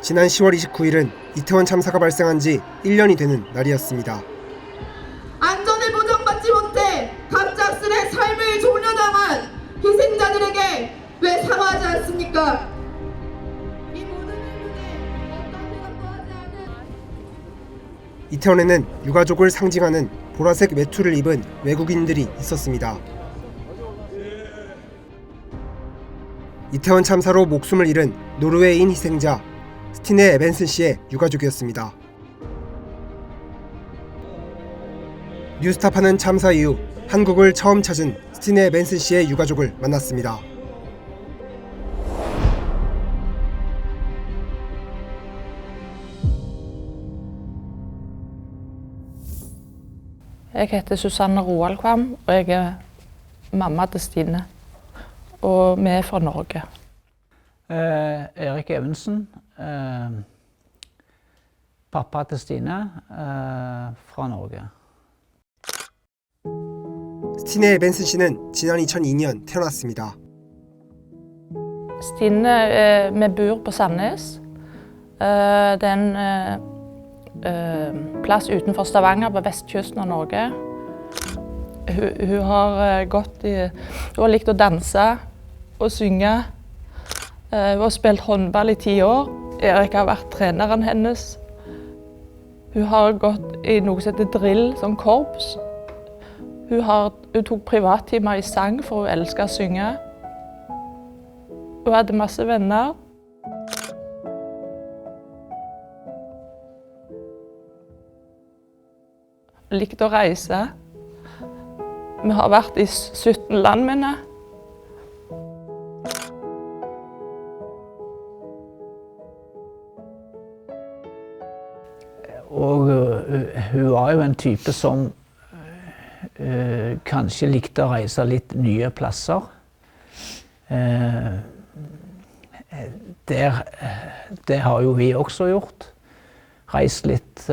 지난 10월 29일은 이태원 참사가 발생한 지 1년이 되는 날이었습니다. 안전을 보장받지 못해 갑작스레 삶을 종려당한 희생자들에게 왜 사과하지 않습니까? 이 모든 일들에 어떤 대답도 하지 않은 이태원에는 유가족을 상징하는 보라색 외투를 입은 외국인들이 있었습니다. 이태원 참사로 목숨을 잃은 노르웨이인 희생자 스티네 에벤슨 씨의 유가족이었습니다. 뉴스타파는 참사 이후 한국을 처음 찾은 스티네 에벤슨 씨의 유가족을 만났습니다. Jeg heter Susanne Roaldkvam, og jeg mamma til Stine. Og vi fra Norge. Erik Evensen, pappa til Stine, fra Norge. 스티네 에벤슨 씨는 지난 2002년 태어났습니다. Stine, vi bor på Sandnes. Det er en plass utenfor Stavanger på vestkysten av Norge. Hun har likt å danse og synge. Hun har spilt håndball i 10 år. Erik har vært treneren hennes. Hun har gått i noe som heter drill, som korps. Hun tok privattimer i sang, for hun elsker å synge. Hun hadde masse venner. Likte å reise. Vi har vært i 17 land med henne. Og hun var jo en type som kanskje likte å reise litt nye plasser. Det har jo vi også gjort. Reist litt.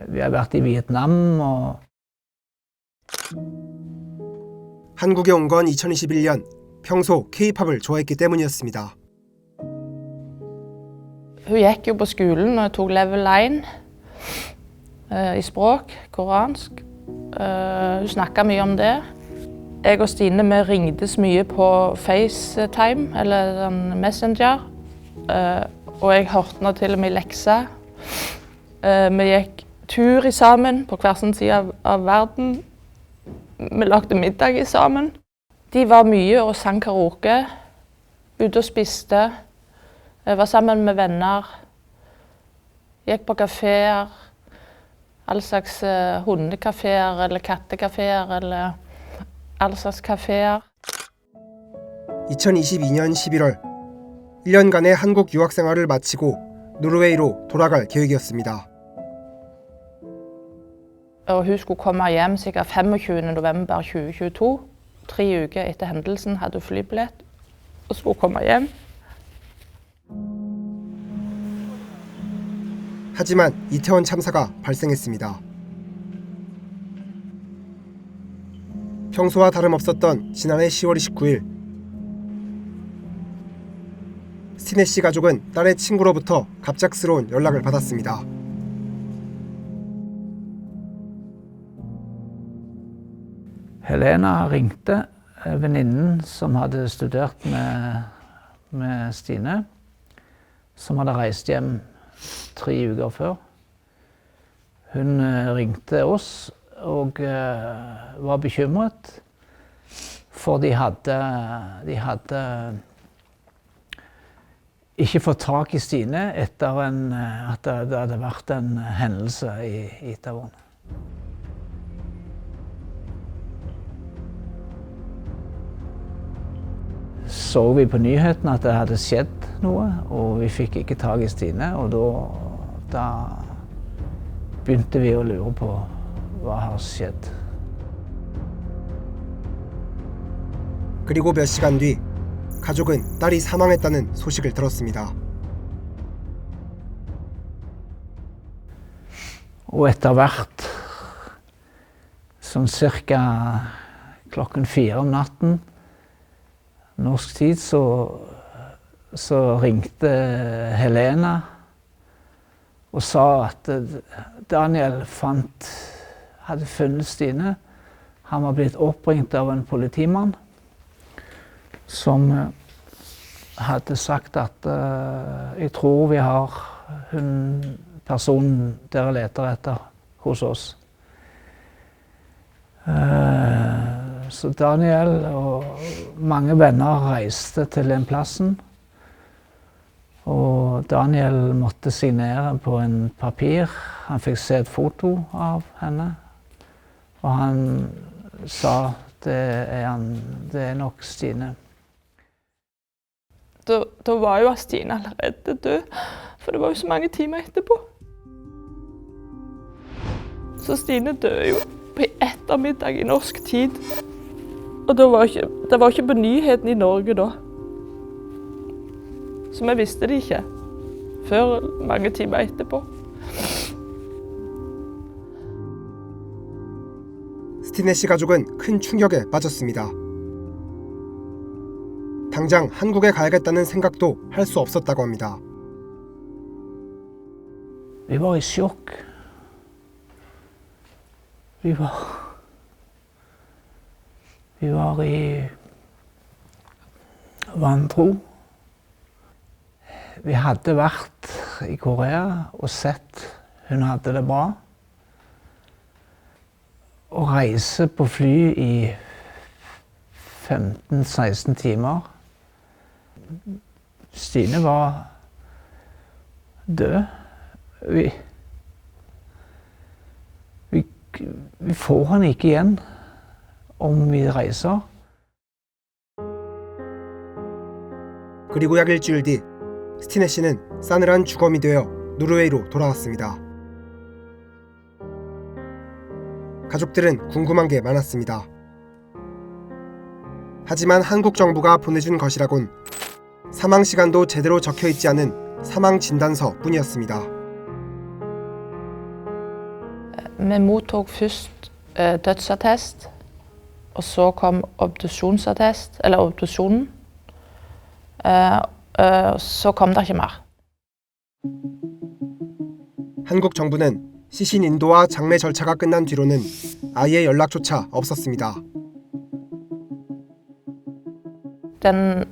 Vi har vært i Vietnam og 한국에 온 건 2021년, 평소 K-팝을 좋아했기 때문이었습니다. Hun gikk jo på skolen og tok level 1 i språk, koransk. Hun snakket mye om det. Jeg og Stine vi ringtes mye på FaceTime, eller Messenger. Og jeg hørte henne til og med i leksa. Vi gikk tur sammen på hver sin side av verden. Vi lagde middag sammen. De var mye og sang karaoke, ute og spiste. Jeg var sammen med venner. Gikk på kaféer. All slags hundekaféer eller kattekaféer eller all slags kaféer. 2022년 11월, 1년간의 한국 유학 생활을 마치고 노르웨이로 돌아갈 계획이었습니다. Og hun skulle komme hjem sikkert 25. november 2022. 3 uker etter hendelsen hadde hun flybillett og skulle komme hjem. 하지만 이태원 참사가 발생했습니다. 평소와 다름없었던 지난해 10월 29일, 스티네 씨 가족은 딸의 친구로부터 갑작스러운 연락을 받았습니다. Helena ringte venninnen som hadde studert med Stine, som hadde reist hjem 3 uker før. Hun ringte oss og var bekymret, for de hadde ikke fått tak i Stine etter at det hadde vært en hendelse i Itävån. Så vi på nyhetene at det hadde skjedd noe, og vi fikk ikke tak i Stine, og da begynte vi å lure på hva har skjedd. 그리고 몇 시간 뒤 가족은 딸이 사망했다는 소식을 들었습니다. Og etter hvert, sånn cirka klokken 4 om natten, norsk tid, så ringte Helena og sa at Daniel hadde funnet Stine. Han var blitt oppringt av en politimann som hadde sagt at jeg tror vi har personen dere leter etter hos oss. Så Daniel og mange venner reiste til den plassen. Og Daniel måtte signere på en papir. Han fikk se et foto av henne. Og han sa det er nok Stine. Da var jo Stine allerede død, for det var jo så mange timer etterpå. Så Stine døde jo på ettermiddag i norsk tid. Og det var ikke på nyheten i Norge da. Så vi visste det ikke før mange timer etterpå. 스티네 씨 가족은 큰 충격에 빠졌습니다. 당장 한국에 가야겠다는 생각도 할 수 없었다고 합니다. Vi var i sjokk. Vi var i vantro. Vi hadde vært i Korea og sett hun hadde det bra. Å reise på fly i 15-16 timer. Stine var død. Vi får henne ikke igjen om vi reiser. 그리고 약 일주일 뒤 스티네 씨는 싸늘한 주검이 되어 노르웨이로 돌아왔습니다. 가족들은 궁금한 게 많았습니다. 하지만 한국 정부가 보내준 것이라곤 사망 시간도 제대로 적혀 있지 않은 사망 진단서 뿐이었습니다. Vi mottok først dødsattest, og så kom obduksjonsattest, eller obduksjonen. Så kom det ikke mer. 한국 정부는 시신 인도와 장례 절차가 끝난 뒤로는 아예 연락조차 없었습니다. Den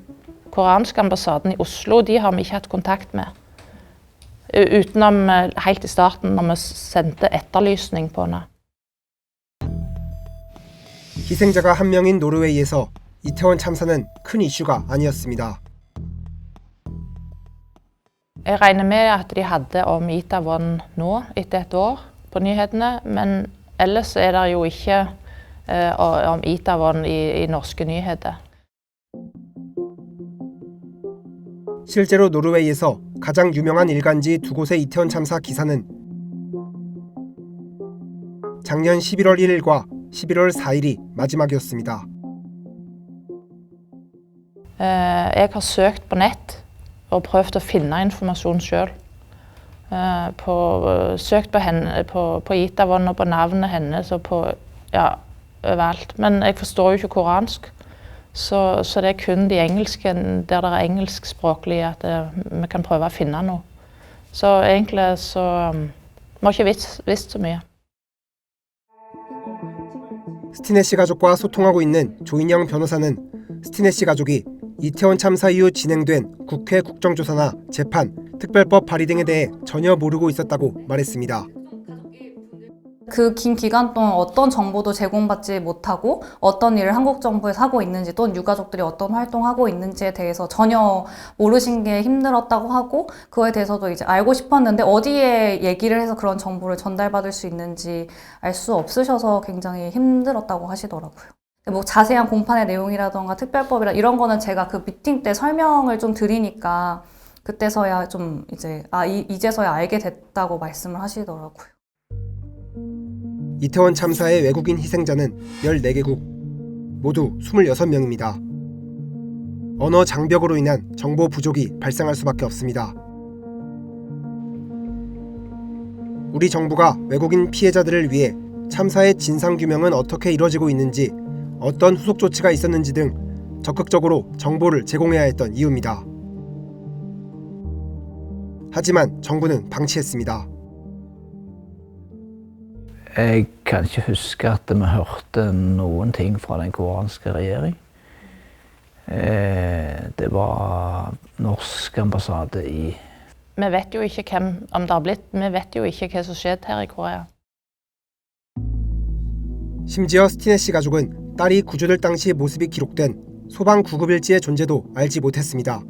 koreanske ambassaden i Oslo, de har vi ikke hatt kontakt med. Utenom helt i starten, når vi sendte etterlysning på henne. 희생자가 한 명인 노르웨이에서 이태원 참사는 큰 이슈가 아니었습니다. Jeg regner med at de hadde om Itaewon nå, etter et år, på nyhetene. Men ellers er det jo ikke om Itaewon i norske nyheter. 실제로 노르웨이에서 가장 유명한 일간지 두 곳의 이태원 참사 기사는 작년 11월 1일과 11월 4일이 마지막이었습니다. Jeg har søkt på nett og prøvd å finne informasjon selv. Søkt på henne, på Itaewon og på navnet hennes og på, ja, overalt. Men jeg forstår jo ikke koreansk, så det er kun de engelske, der det er engelskspråklige, at vi kan prøve å finne noe. Så egentlig så vi har ikke visst så mye. 스티네 씨 가족과 소통하고 있는 조인영 변호사는 스티네 씨 가족이 이태원 참사 이후 진행된 국회 국정조사나 재판, 특별법 발의 등에 대해 전혀 모르고 있었다고 말했습니다. 그 긴 기간 동안 어떤 정보도 제공받지 못하고 어떤 일을 한국 정부에서 하고 있는지 또는 유가족들이 어떤 활동하고 있는지에 대해서 전혀 모르신 게 힘들었다고 하고 그거에 대해서도 이제 알고 싶었는데 어디에 얘기를 해서 그런 정보를 전달받을 수 있는지 알 수 없으셔서 굉장히 힘들었다고 하시더라고요. 뭐 자세한 공판의 내용이라던가 특별법이라 이런 거는 제가 그 미팅 때 설명을 좀 드리니까 그때서야 좀 이제 이제서야 알게 됐다고 말씀을 하시더라고요. 이태원 참사의 외국인 희생자는 14개국, 모두 26명입니다. 언어 장벽으로 인한 정보 부족이 발생할 수밖에 없습니다. 우리 정부가 외국인 피해자들을 위해 참사의 진상규명은 어떻게 이루어지고 있는지, 어떤 후속 조치가 있었는지 등 적극적으로 정보를 제공해야 했던 이유입니다. 하지만 정부는 방치했습니다. Jeg kan ikke huske at vi hørte noen ting fra den koreanske regjering. Det var norsk ambassade i Vi vet jo ikke om det har blitt. Vi vet jo ikke hva som skjedde her i Korea. 심지어 스티네시 가족은 딸이 구조될 당시 모습이 기록된 소방 구급일지의 존재도 알지 못했습니다.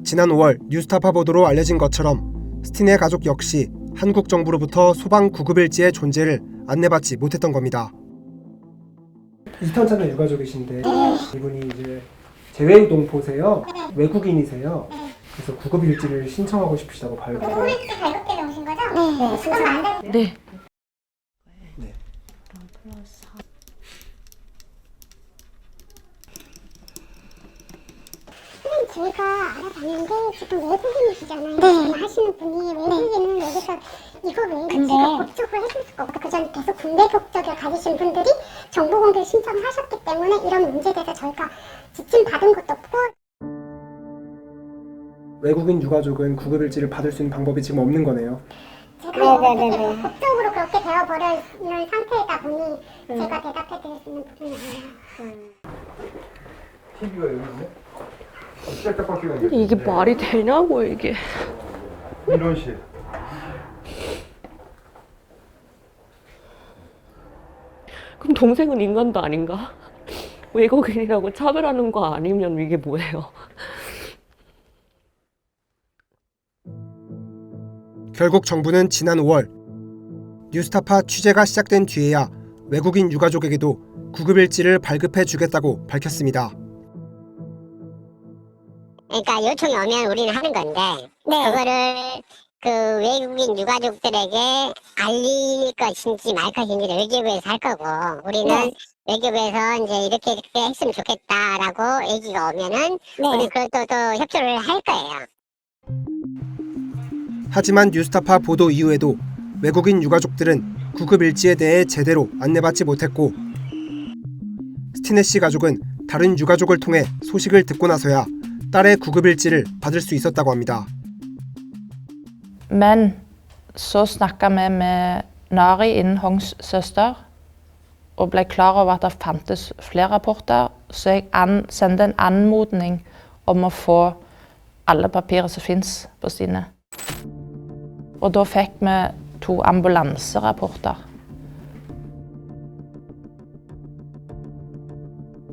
지난 5월 뉴스타파 보도로 알려진 것처럼 스티네 가족 역시 한국 정부로부터 소방 구급일지의 존재를 안내받지 못했던 겁니다. 이태원 참사 유가족이신데 이분이 이제 재외 동포세요. 외국인이세요. 그래서 구급일지를 신청하고 싶으시다고 발견해요. 구급일지 발급 때문에 오신 거죠? 네. 그럼 안 돼. 네. 저희가 알아봤는데 지금 외국인이시잖아요. 네. 하시는 분이 외국인은 여기서 이거 외국인지가 법적으로 해줄 수가 없고 그전 계속 군대 국적을 가지신 분들이 정보 공개 신청을 하셨기 때문에 이런 문제에 대해서 저희가 지침 받은 것도 없고. 외국인 유가족은 구급일지를 받을 수 있는 방법이 지금 없는 거네요. 제가 법적으로 그렇게 되어버려 있는 상태이다 보니 제가 대답해 드릴 수 있는 부분이 아니에요. TV가 여기 있네? 이게 말이 되냐고 이게. 이런 식. 그럼 동생은 인간도 아닌가? 외국인이라고 차별하는 거 아니면 이게 뭐예요? 결국 정부는 지난 5월 뉴스타파 취재가 시작된 뒤에야 외국인 유가족에게도 구급일지를 발급해 주겠다고 밝혔습니다. 그러니까 요청이 오면 우리는 하는 건데 그거를 그 외국인 유가족들에게 알릴 것인지 말 것인지를 외교부에서 할 거고 우리는 외교부에서 이제 이렇게 했으면 좋겠다라고 얘기가 오면은 우리 그것도 또 협조를 할 거예요. 하지만 뉴스타파 보도 이후에도 외국인 유가족들은 구급일지에 대해 제대로 안내받지 못했고 스티네시 가족은 다른 유가족을 통해 소식을 듣고 나서야 딸의 구급일지를 받을 수 있었다고 합니다. Men så snakka vi med Nari innen Hongs søster og ble klar over at det fantes flere rapporter, så jeg sendte en anmodning om å få alle papirer som fins på Stine. Og da fikk vi 2 ambulanserapporter.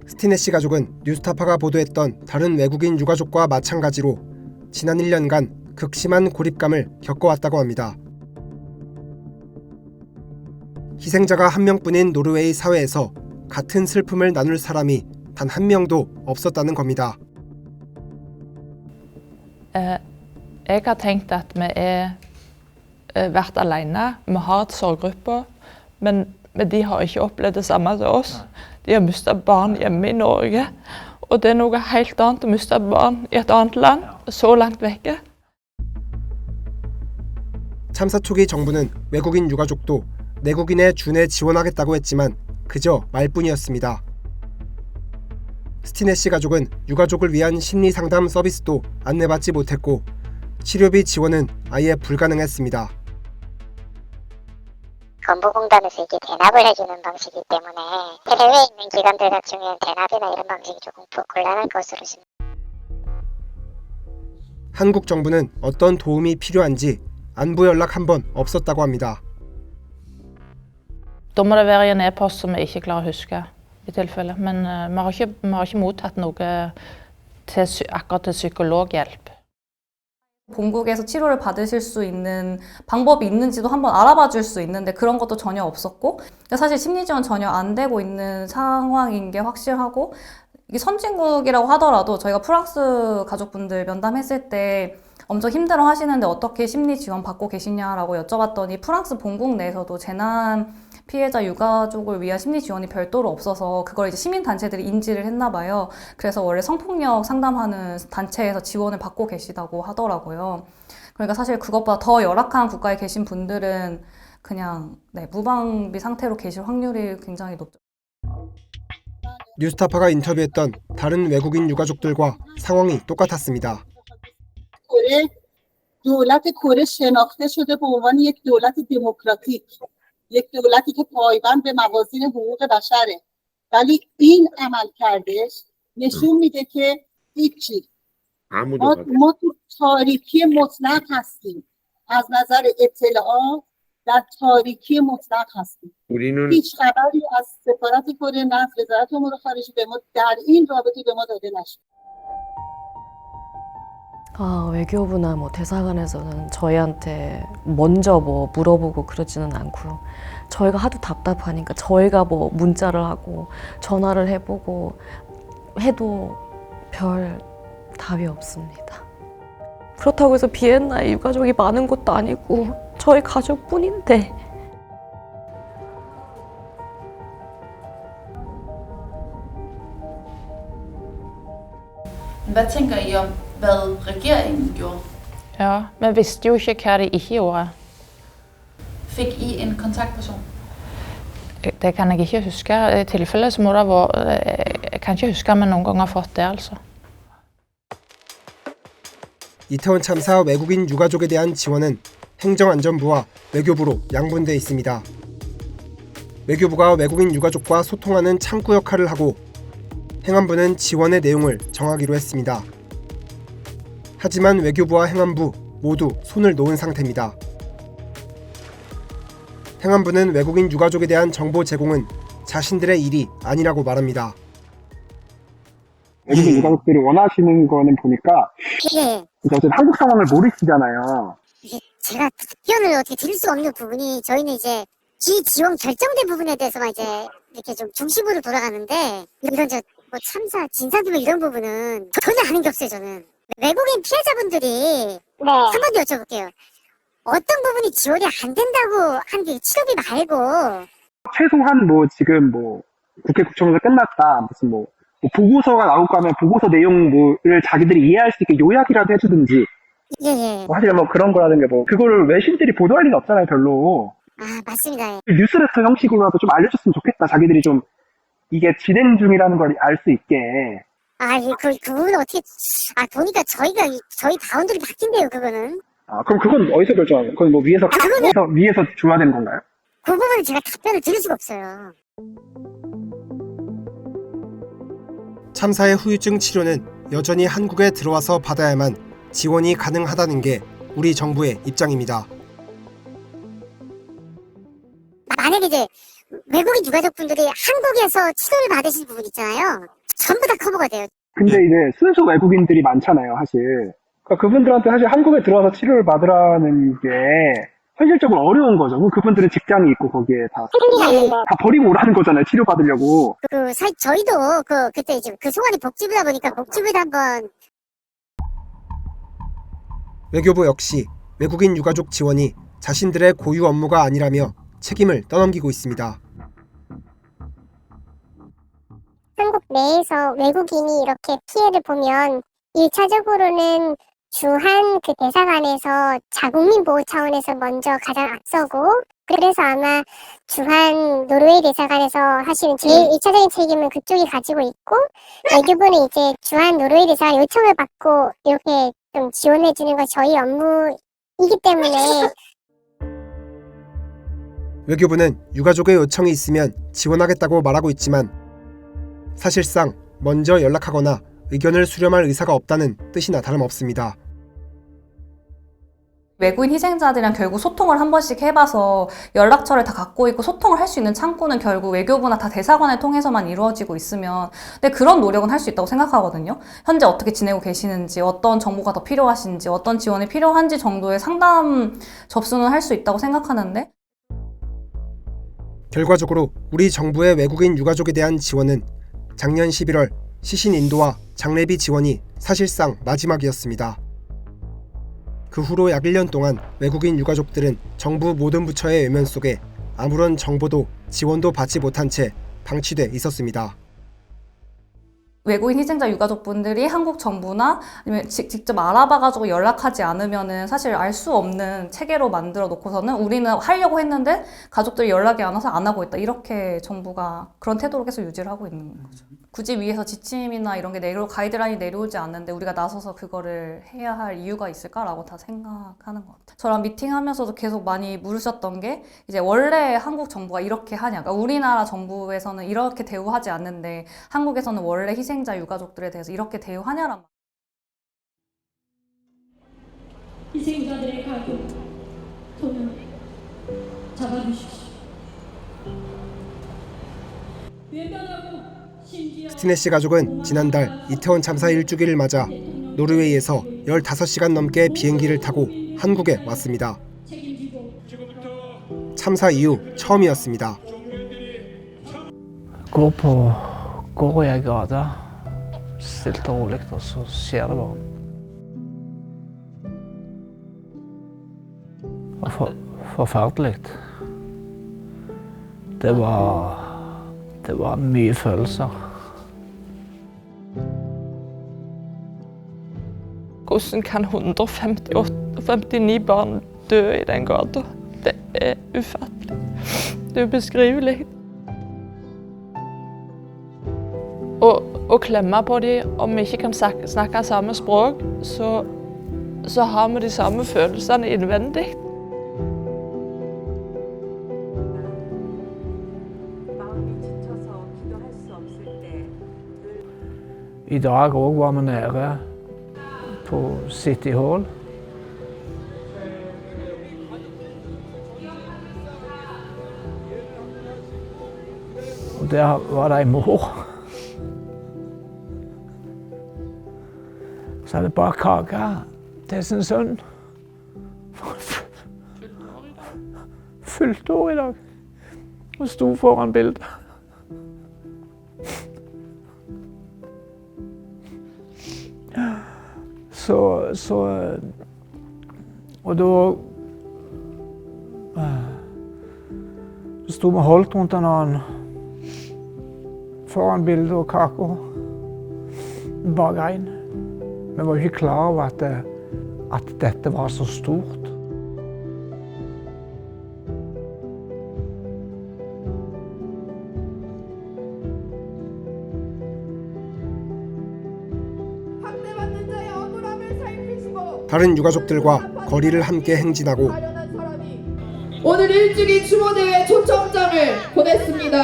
스티네시 가족은 뉴스타파가 보도했던 다른 외국인 유가족과 마찬가지로 지난 1년간 극심한 고립감을 겪어왔다고 합니다. 희생자가 한 명뿐인 노르웨이 사회에서 같은 슬픔을 나눌 사람이 단 한 명도 없었다는 겁니다. Jeg har tenkt at vi vært alene. Vi har et sorggruppe, men de har ikke opplevd det samme som oss. De har mistet barn hjemme i Norge, og det er noe helt annet å miste barn i et annet land, så langt vekke. 참사 초기 정부는 외국인 유가족도 내국인의 준에 지원하겠다고 했지만 그저 말뿐이었습니다. 스티네시 가족은 유가족을 위한 심리 상담 서비스도 안내받지 못했고 치료비 지원은 아예 불가능했습니다. 건보공단에서 이게 대납을 해주는 방식이기 때문에 해외에 있는 기관들 같은 경우에는 대납이나 이런 방식이 조금 곤란할 것으로 습니다. 한국 정부는 어떤 도움이 필요한지 안부 연락 한 번 없었다고 합니다. Da må det være i en e-post som vi ikke klarer å huske i tilfelle. Men vi har ikke mottatt noe akkurat til psykologhjelp. 본국에서 치료를 받으실 수 있는 방법이 있는지도 한번 알아봐 줄 수 있는데 그런 것도 전혀 없었고 사실 심리 지원 전혀 안 되고 있는 상황인 게 확실하고 이게 선진국이라고 하더라도 저희가 프랑스 가족분들 면담했을 때 엄청 힘들어 하시는데 어떻게 심리 지원 받고 계시냐라고 여쭤봤더니 프랑스 본국 내에서도 재난 피해자 유가족을 위한 심리 지원이 별도로 없어서 그걸 이제 시민단체들이 인지를 했나 봐요. 그래서 원래 성폭력 상담하는 단체에서 지원을 받고 계시다고 하더라고요. 그러니까 사실 그것보다 더 열악한 국가에 계신 분들은 그냥 무방비 상태로 계실 확률이 굉장히 높죠. 뉴스타파가 인터뷰했던 다른 외국인 유가족들과 상황이 똑같았습니다. کره دولت کره شناخته شده به عنوان یک دولت دموکراتیک، یک دولتی که پایبند به موازین حقوق بشره، ولی این عمل کردش نشون میده که هیچی. ما تو تاریکی مطلق هستیم، از نظر اطلاعات در تاریکی مطلق هستیم. هیچ خبری از سفارت کره نه از وزارت امور خارجه به ما در این رابطه به ما داده نشد. 외교부나 뭐 대사관에서는 저희한테 먼저 뭐 물어보고 그러지는 않고요. 저희가 하도 답답하니까 저희가 뭐 문자를 하고 전화를 해보고 해도 별 답이 없습니다. 그렇다고 해서 비엔나에 유가족이 많은 것도 아니고 저희 가족뿐인데. Hvad tænker I om, hvad regeringen gjorde? Ja, vi visste jo ikke hva de ikke gjorde. Fik I en kontaktperson? Det kan jeg ikke huske. I tilfelle så må det være... Jeg kan ikke huske om jeg noen gang har fått det, altså. 이태원 참사 외국인 유가족에 대한 지원은 행정안전부와 외교부로 양분돼 있습니다. 외교부가 외국인 유가족과 소통하는 창구 역할을 하고 행안부는 지원의 내용을 정하기로 했습니다. 하지만 외교부와 행안부 모두 손을 놓은 상태입니다. 행안부는 외국인 유가족에 대한 정보 제공은 자신들의 일이 아니라고 말합니다. 외국인 유가족들이 원하시는 거는 보니까 어쨌든 한국 상황을 모르시잖아요. 제가 답변을 어떻게 드릴 수 없는 부분이 저희는 이제 지원 결정된 부분에 대해서만 이제 이렇게 좀 중심으로 돌아가는데 이런 뭐 참사 진상규명 이런 부분은 전혀 아는 게 없어요. 저는 외국인 피해자분들이 한 번 더 여쭤볼게요. 어떤 부분이 지원이 안 된다고 한 게 치료비 말고 최소한 뭐 지금 뭐 국회 국정조사 끝났다 무슨 뭐 보고서가 나올까 하면 보고서 내용을 자기들이 이해할 수 있게 요약이라도 해주든지 뭐 사실 뭐 그런 거라든가 뭐 그거를 외신들이 보도할 리는 없잖아요 별로. 맞습니다. 뉴스레터 형식으로라도 좀 알려줬으면 좋겠다. 자기들이 좀 이게 진행 중이라는 걸 알 수 있게. 그 부분은 어떻게 보니까 저희 다운들이 바뀐대요. 그거는. 그럼 그건 어디서 결정하는? 그건 뭐 위에서 위에서 줘야 되는 건가요? 그 부분은 제가 답변을 드릴 수가 없어요. 참사의 후유증 치료는 여전히 한국에 들어와서 받아야만 지원이 가능하다는 게 우리 정부의 입장입니다. 만약에 이제 외국인 유가족분들이 한국에서 치료를 받으실 부분 있잖아요. 전부 다 커버가 돼요. 근데 이제 순수 외국인들이 많잖아요, 사실. 그러니까 그분들한테 사실 한국에 들어와서 치료를 받으라는 게 현실적으로 어려운 거죠. 그분들은 직장이 있고 거기에 다 버리고 오라는 거잖아요, 치료 받으려고. 사실 저희도 그때 이제 소관이 복지부다 보니까 복지부에도 한번. 외교부 역시 외국인 유가족 지원이 자신들의 고유 업무가 아니라며 책임을 떠넘기고 있습니다. 한국 내에서 외국인이 이렇게 피해를 보면 1차적으로는 주한 그 대사관에서 자국민 보호 차원에서 먼저 가장 앞서고 그래서 아마 주한 노르웨이 대사관에서 하시는 제일 1차적인 책임은 그쪽이 가지고 있고 외교부는 이제 주한 노르웨이 대사관 요청을 받고 이렇게 좀 지원해 주는 건 저희 업무이기 때문에 외교부는 유가족의 요청이 있으면 지원하겠다고 말하고 있지만 사실상 먼저 연락하거나 의견을 수렴할 의사가 없다는 뜻이나 다름없습니다. 외국인 희생자들이랑 결국 소통을 한 번씩 해봐서 연락처를 다 갖고 있고 소통을 할 수 있는 창구는 결국 외교부나 다 대사관을 통해서만 이루어지고 있으면 근데 그런 노력은 할 수 있다고 생각하거든요. 현재 어떻게 지내고 계시는지, 어떤 정보가 더 필요하신지, 어떤 지원이 필요한지 정도의 상담 접수는 할 수 있다고 생각하는데 결과적으로 우리 정부의 외국인 유가족에 대한 지원은 작년 11월 시신 인도와 장례비 지원이 사실상 마지막이었습니다. 그 후로 약 1년 동안 외국인 유가족들은 정부 모든 부처의 외면 속에 아무런 정보도 지원도 받지 못한 채 방치돼 있었습니다. 외국인 희생자 유가족분들이 한국 정부나 아니면 직접 알아봐가지고 연락하지 않으면은 사실 알 수 없는 체계로 만들어 놓고서는 우리는 하려고 했는데 가족들이 연락이 안 와서 안 하고 있다. 이렇게 정부가 그런 태도를 계속 유지를 하고 있는 거죠. 굳이 위에서 지침이나 이런 게 가이드라인이 내려오지 않는데 우리가 나서서 그거를 해야 할 이유가 있을까라고 다 생각하는 것 같아요. 저랑 미팅하면서도 계속 많이 물으셨던 게 이제 원래 한국 정부가 이렇게 하냐. 그러니까 우리나라 정부에서는 이렇게 대우하지 않는데 한국에서는 원래 희생자 유가족들에 대해서 이렇게 대우하냐란 말. 희생자들의 가족, 손을 잡아주십시오. 외면하고 스티네시 가족은 지난달 이태원 참사 1주기를 맞아 노르웨이에서 15시간 넘게 비행기를 타고 한국에 왔습니다. 참사 이후 처음이었습니다. Går jeg i gata, stilt og rolig, og så skjer det bare. Forferdelig. Det var mye følelser. Hvordan kan 159 barn dø i den gata? Det er ufattelig. Det er ubeskrivelig. Å klemme på dem, om vi ikke kan snakke samme språk, så har vi de samme følelsene innvendig. I dag også var vi nede på City Hall. Og der var det en mor. Så hadde bakt kake til sin sønn. Fullt år i dag. Og sto foran bildet. Og da sto vi holdt rundt en annen foran bildet og kaka bak en. Vi var ikke klar over at dette var så stort. 다른 유가족들과 거리를 함께 행진하고 오늘 1주기 추모대회 초청장을 보냈습니다.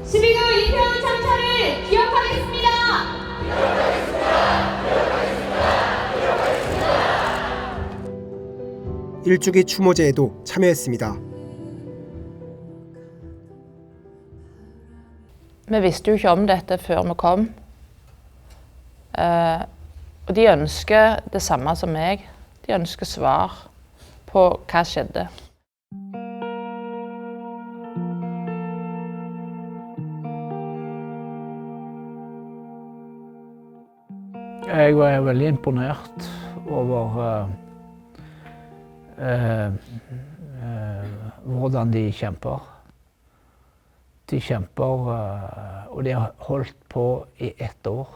12구 이태원 참사를 기억하겠습니다. 1주기 추모제에도 참여했습니다. Vi visste jo ikke om dette før vi kom. Og de ønsker det samme som meg. De ønsker svar på hva skjedde. Jeg var veldig imponert over hvordan de kjemper. De kjemper, og de har holdt på i 1 år.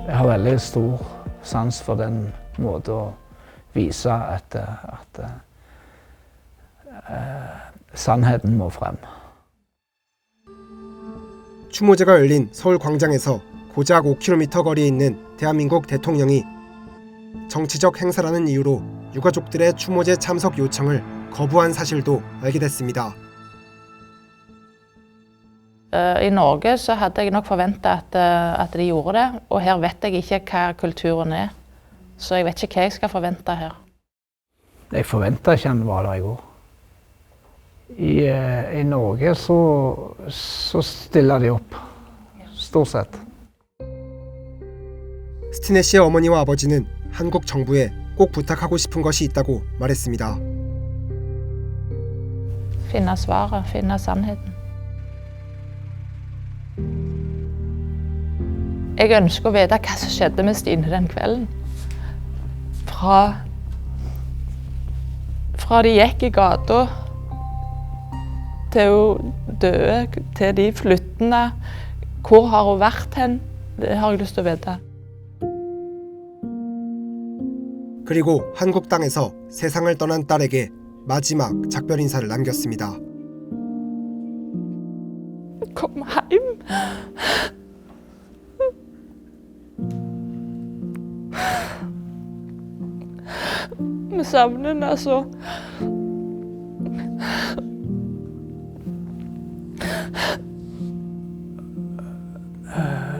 Jeg har veldig stor sans for den måten å vise at sannheten må frem. 추모제가 열린 서울 광장에서 고작 5km 거리에 있는 대한민국 대통령이 정치적 행사라는 이유로 유가족들의 추모제 참석 요청을 거부한 사실도 알게 됐습니다. I Norge så hadde jeg nok forventet at de gjorde det, og her vet jeg ikke hva kulturen er. Så jeg vet ikke hva jeg skal forvente her. Jeg forventet ikke han var der i går. I Norge så stiller de opp, stort sett. 스티네시의 어머니와 아버지는 한국 정부에 꼭 부탁하고 싶은 것이 있다고 말했습니다. Finne svaret, finne sannheten. Jeg ønsker å vite hva som skjedde med Stine den kvelden. fra de gikk i gata til hun døde, til de flyttende. Hvor har hun vært hen? Det har jeg lyst til å vite. 그리고 한국 땅에서 세상을 떠난 딸에게 마지막 작별 인사를 남겼습니다. Kom hjem. Vi savner henne så.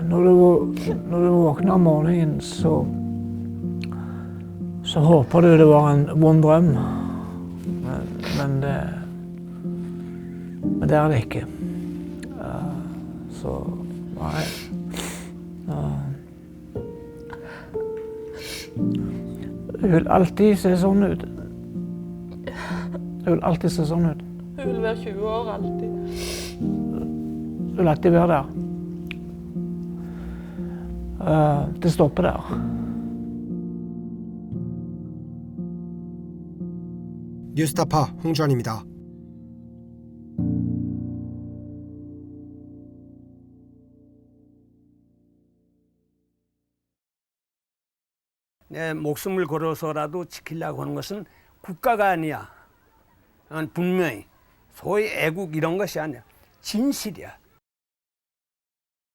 Når du våkner om morgenen, så håper du det var en vond drøm. Men det er det ikke. Så nei. Det vil alltid se sånn ut. Det vil alltid se sånn ut. Hun vil være 20 år alltid. Det vil alltid være der. Det stopper der. 뉴스타파 홍주환입니다. 내 목숨을 걸어서라도 지키려고 하는 것은 국가가 아니야. 분명히 소위 애국 이런 것이 아니야. 진실이야.